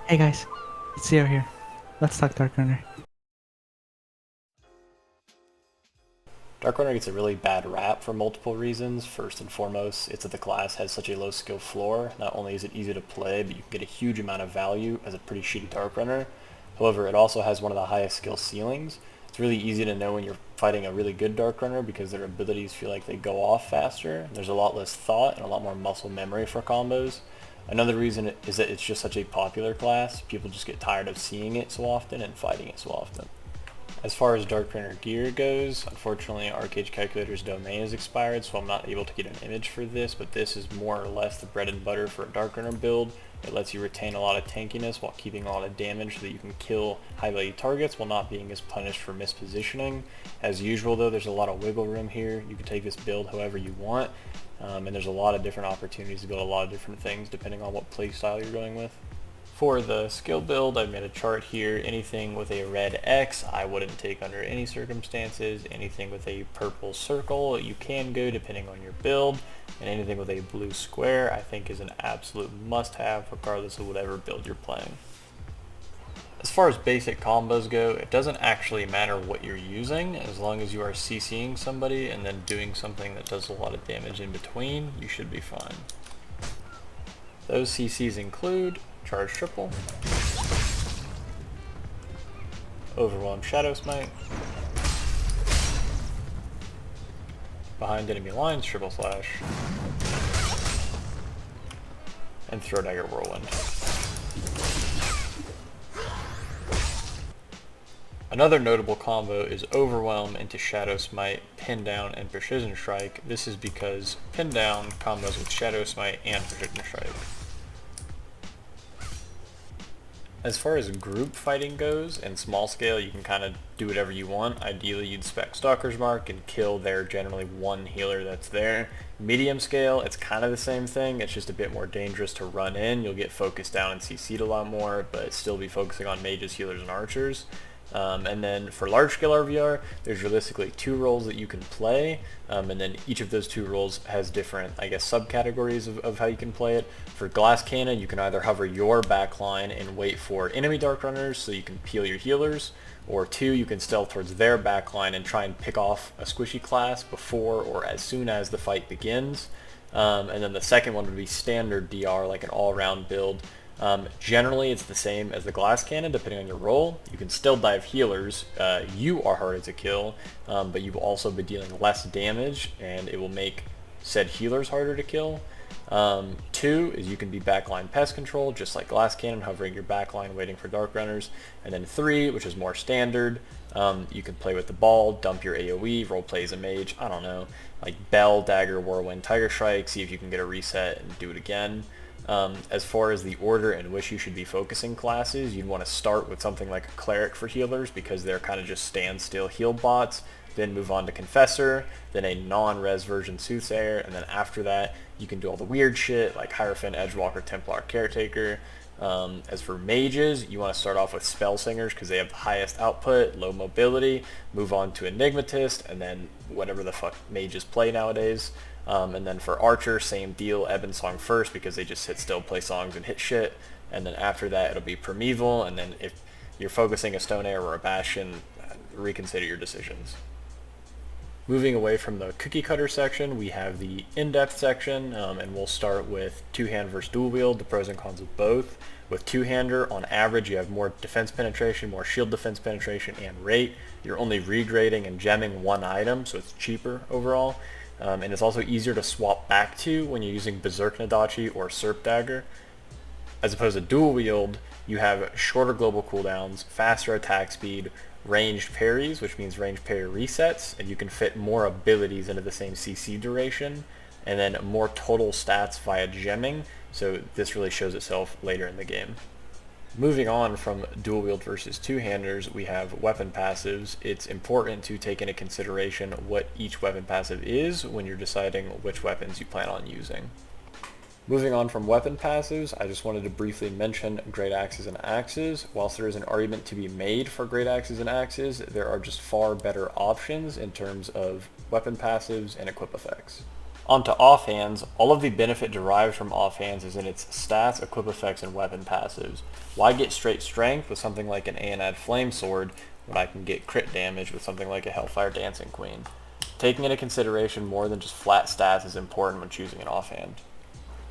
Hey guys, it's Zero here. Let's talk Darkrunner. Darkrunner gets a really bad rap for multiple reasons. First and foremost, it's that the class has such a low skill floor. Not only is it easy to play, but you can get a huge amount of value as a pretty shitty Darkrunner. However, it also has one of the highest skill ceilings. It's really easy to know when you're fighting a really good Darkrunner because their abilities feel like they go off faster. There's a lot less thought and a lot more muscle memory for combos. Another reason is that it's just such a popular class. People just get tired of seeing it so often and fighting it so often. As far as Darkrunner gear goes, unfortunately ArcheAge Calculator's domain is expired, so I'm not able to get an image for this, but this is more or less the bread and butter for a Darkrunner build. It lets you retain a lot of tankiness while keeping a lot of damage so that you can kill high value targets while not being as punished for mispositioning. As usual though, there's a lot of wiggle room here. You can take this build however you want, and there's a lot of different opportunities to build a lot of different things depending on what playstyle you're going with. For the skill build, I've made a chart here. Anything with a red X, I wouldn't take under any circumstances. Anything with a purple circle, you can go depending on your build. And anything with a blue square, I think is an absolute must-have regardless of whatever build you're playing. As far as basic combos go, it doesn't actually matter what you're using. As long as you are CCing somebody and then doing something that does a lot of damage in between, you should be fine. Those CCs include Charge Triple, Overwhelm Shadow Smite, Behind Enemy Lines Triple Slash, and Throw Dagger Whirlwind. Another notable combo is Overwhelm into Shadow Smite, Pin Down, and Precision Strike. This is because Pin Down combos with Shadow Smite and Precision Strike. As far as group fighting goes, in small scale you can kind of do whatever you want. Ideally you'd spec Stalker's Mark and kill their generally one healer that's there. Medium scale, it's kind of the same thing, it's just a bit more dangerous to run in. You'll get focused down and CC'd a lot more, but still be focusing on mages, healers, and archers. And then for large scale RVR, there's realistically two roles that you can play, and then each of those two roles has different, I guess, subcategories of how you can play it. For Glass Cannon, you can either hover your backline and wait for enemy Darkrunners so you can peel your healers, or two, you can stealth towards their backline and try and pick off a squishy class before or as soon as the fight begins. And then the second one would be standard DR, like an all-around build. Generally, it's the same as the Glass Cannon, depending on your role. You can still dive healers. You are harder to kill, but you will also be dealing less damage, and it will make said healers harder to kill. Two is you can be backline pest control, just like Glass Cannon, hovering your backline, waiting for Darkrunners. And then three, which is more standard, you can play with the ball, dump your AoE, roleplay as a mage, I don't know, like Bell, Dagger, Whirlwind, Tiger Strike, see if you can get a reset and do it again. As far as the order in which you should be focusing classes, you'd want to start with something like a Cleric for healers because they're kind of just standstill heal bots, then move on to Confessor, then a non-res version Soothsayer, and then after that you can do all the weird shit like Hierophant, Edgewalker, Templar, Caretaker. As for mages, you want to start off with Spell Singers because they have the highest output, low mobility, move on to Enigmatist, and then whatever the fuck mages play nowadays. And then for Archer, same deal, Ebonsong first because they just sit still, play songs, and hit shit. And then after that, it'll be Primeval, and then if you're focusing a Stone Heir or a Bastion, reconsider your decisions. Moving away from the cookie cutter section, we have the in-depth section, and we'll start with two-hand versus dual-wield, the pros and cons of both. With two-hander, on average, you have more defense penetration, more shield defense penetration, and rate. You're only regrading and gemming one item, so it's cheaper overall. And it's also easier to swap back to when you're using Berserk Nadachi or Serp Dagger. As opposed to dual wield, you have shorter global cooldowns, faster attack speed, ranged parries, which means range parry resets, and you can fit more abilities into the same CC duration, and then more total stats via gemming, so this really shows itself later in the game. Moving on from dual wield versus two-handers, we have weapon passives. It's important to take into consideration what each weapon passive is when you're deciding which weapons you plan on using. Moving on from weapon passives, I just wanted to briefly mention great axes and axes. Whilst there is an argument to be made for great axes and axes, there are just far better options in terms of weapon passives and equip effects. Onto offhands, all of the benefit derived from offhands is in its stats, equip effects, and weapon passives. Why get straight strength with something like an Aeonad Flame Sword when I can get crit damage with something like a Hellfire Dancing Queen? Taking into consideration more than just flat stats is important when choosing an offhand.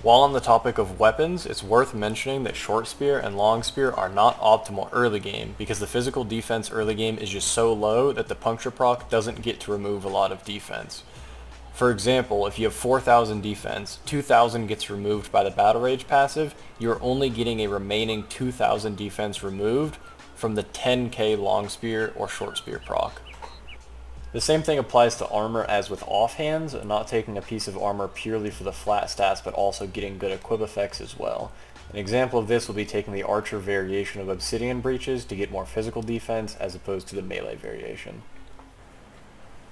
While on the topic of weapons, it's worth mentioning that short spear and long spear are not optimal early game because the physical defense early game is just so low that the puncture proc doesn't get to remove a lot of defense. For example, if you have 4,000 defense, 2,000 gets removed by the Battle Rage passive, you're only getting a remaining 2,000 defense removed from the 10k long spear or short spear proc. The same thing applies to armor as with offhands, not taking a piece of armor purely for the flat stats but also getting good equip effects as well. An example of this will be taking the archer variation of obsidian breaches to get more physical defense as opposed to the melee variation.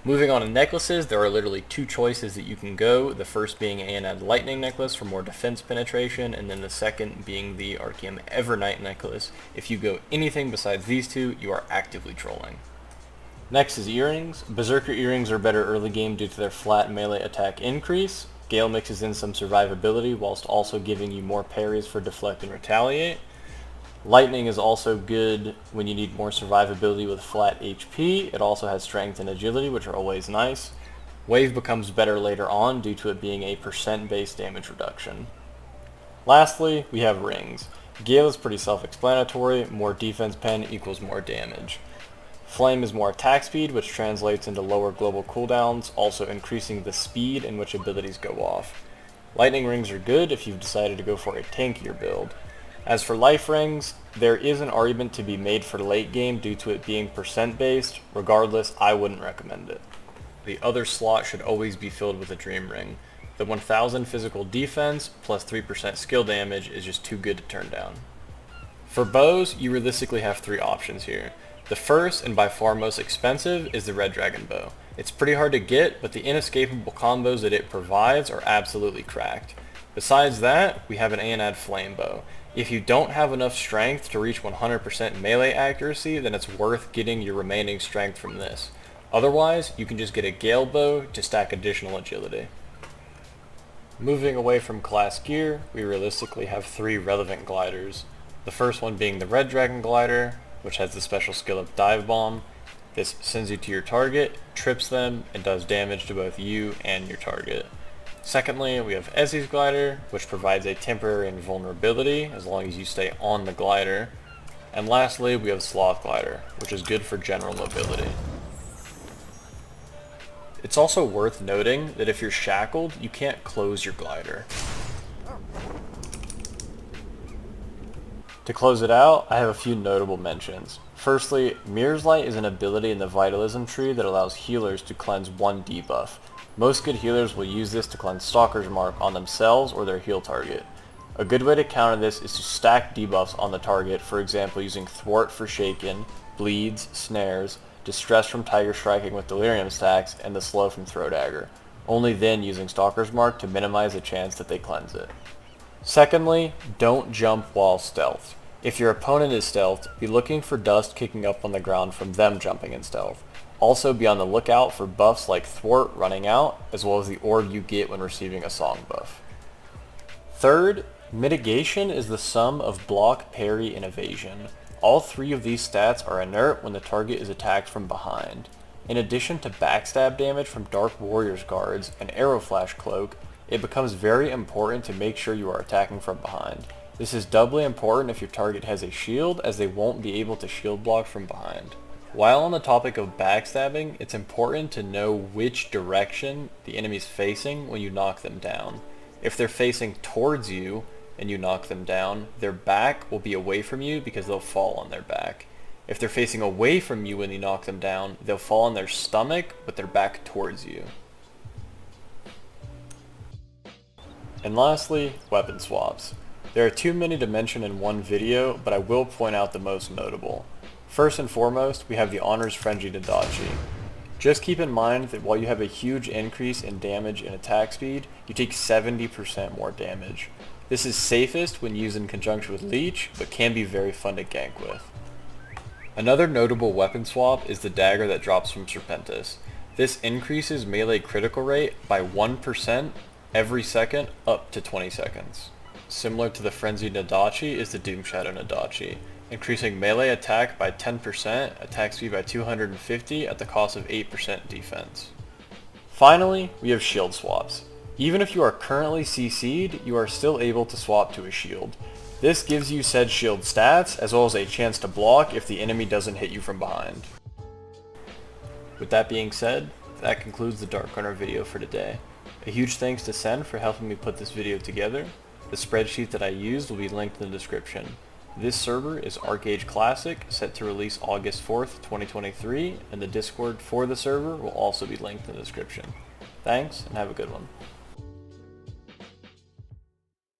Moving on to necklaces, there are literally two choices that you can go, the first being Aeonad Lightning Necklace for more defense penetration, and then the second being the Archeum Evernight Necklace. If you go anything besides these two, you are actively trolling. Next is earrings. Berserker earrings are better early game due to their flat melee attack increase. Gale mixes in some survivability whilst also giving you more parries for deflect and retaliate. Lightning is also good when you need more survivability with flat HP. It also has strength and agility, which are always nice. Wave becomes better later on due to it being a percent-based damage reduction. Lastly, we have rings. Gale is pretty self-explanatory. More defense pen equals more damage. Flame is more attack speed, which translates into lower global cooldowns, also increasing the speed in which abilities go off. Lightning rings are good if you've decided to go for a tankier build. As for life rings, there is an argument to be made for late game due to it being percent based. Regardless, I wouldn't recommend it. The other slot should always be filled with a dream ring. The 1000 physical defense plus 3% skill damage is just too good to turn down. For bows, you realistically have three options here. The first and by far most expensive is the Red Dragon bow. It's pretty hard to get, but the inescapable combos that it provides are absolutely cracked. Besides that, we have an Aeonad Flame bow. If you don't have enough strength to reach 100% melee accuracy, then it's worth getting your remaining strength from this. Otherwise, you can just get a Gale bow to stack additional agility. Moving away from class gear, we realistically have three relevant gliders. The first one being the Red Dragon glider, which has the special skill of Dive Bomb. This sends you to your target, trips them, and does damage to both you and your target. Secondly, we have Essie's glider, which provides a temporary invulnerability as long as you stay on the glider. And lastly, we have Sloth glider, which is good for general mobility. It's also worth noting that if you're shackled, you can't close your glider. To close it out, I have a few notable mentions. Firstly, Mirror's Light is an ability in the Vitalism tree that allows healers to cleanse one debuff. Most good healers will use this to cleanse Stalker's Mark on themselves or their heal target. A good way to counter this is to stack debuffs on the target, for example using Thwart for Shaken, Bleeds, Snares, Distress from Tiger Striking with Delirium stacks, and the Slow from Throw Dagger. Only then using Stalker's Mark to minimize the chance that they cleanse it. Secondly, don't jump while stealthed. If your opponent is stealthed, be looking for dust kicking up on the ground from them jumping in stealth. Also be on the lookout for buffs like Thwart running out, as well as the orb you get when receiving a song buff. Third, mitigation is the sum of block, parry, and evasion. All three of these stats are inert when the target is attacked from behind. In addition to backstab damage from Dark Warrior's guards and Arrow Flash Cloak, it becomes very important to make sure you are attacking from behind. This is doubly important if your target has a shield, as they won't be able to shield block from behind. While on the topic of backstabbing, it's important to know which direction the enemy's facing when you knock them down. If they're facing towards you and you knock them down, their back will be away from you because they'll fall on their back. If they're facing away from you when you knock them down, they'll fall on their stomach with their back towards you. And lastly, weapon swaps. There are too many to mention in one video, but I will point out the most notable. First and foremost, we have the Honor's Frenzy Dadachi. Just keep in mind that while you have a huge increase in damage and attack speed, you take 70% more damage. This is safest when used in conjunction with Leech, but can be very fun to gank with. Another notable weapon swap is the dagger that drops from Serpentis. This increases melee critical rate by 1% every second up to 20 seconds. Similar to the Frenzied Nadachi is the Doom Shadow Nadachi, increasing melee attack by 10%, attack speed by 250 at the cost of 8% defense. Finally, we have shield swaps. Even if you are currently CC'd, you are still able to swap to a shield. This gives you said shield stats, as well as a chance to block if the enemy doesn't hit you from behind. With that being said, that concludes the Darkrunner video for today. A huge thanks to Sen for helping me put this video together. The spreadsheet that I used will be linked in the description. This server is ArcheAge Classic, set to release August 4th, 2023, and the Discord for the server will also be linked in the description. Thanks, and have a good one.